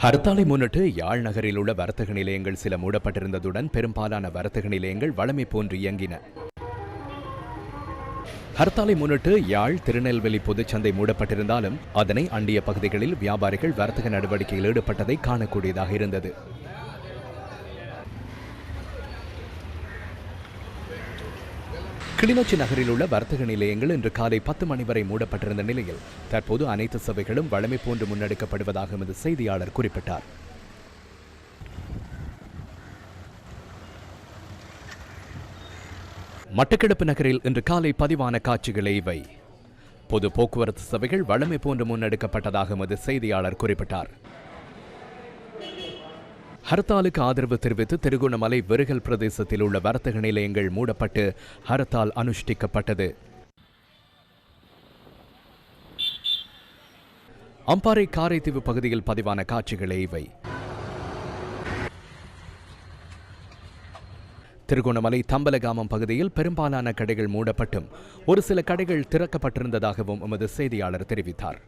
ஹர்த்தாலை முன்னிட்டு யாழ் நகரில் உள்ள வர்த்தக நிலையங்கள் சில மூடப்பட்டிருந்ததுடன் பெரும்பாலான வர்த்தக நிலையங்கள் வழமை போன்று இயங்கின. ஹர்த்தாலை முன்னிட்டு யாழ் திருநெல்வேலி பொதுச்சந்தை மூடப்பட்டிருந்தாலும் அதனை அண்டிய பகுதிகளில் வியாபாரிகள் வர்த்தக நடவடிக்கையில் ஈடுபட்டதை காணக்கூடியதாக இருந்தது. கிளிநொச்சி நகரில் உள்ள வர்த்தக நிலையங்கள் இன்று காலை 10 மணி வரை மூடப்பட்டிருந்த நிலையில் தற்போது அனைத்து சபைகளும் வழமை போன்று முன்னெடுக்கப்படுவதாக எமது செய்தியாளர் குறிப்பிட்டார். மட்டக்களப்பு நகரில் இன்று காலை பதிவான காட்சிகளே இவை. பொது போக்குவரத்து சபைகள் வழமை போன்று முன்னெடுக்கப்பட்டதாக எமது செய்தியாளர் குறிப்பிட்டார். ஹர்த்தாலுக்கு ஆதரவு தெரிவித்து திருகோணமலை வெறுகல் பிரதேசத்தில் உள்ள வர்த்தக நிலையங்கள் மூடப்பட்டு ஹர்த்தால் அனுஷ்டிக்கப்பட்டது. அம்பாறை காரைதீவு பகுதியில் பதிவான காட்சிகளே இவை. திருகோணமலை தம்பலகாமம் பகுதியில் பெரும்பாலான கடைகள் மூடப்பட்டும் ஒரு சில கடைகள் திறக்கப்பட்டிருந்ததாகவும் எமது செய்தியாளர் தெரிவித்தார்.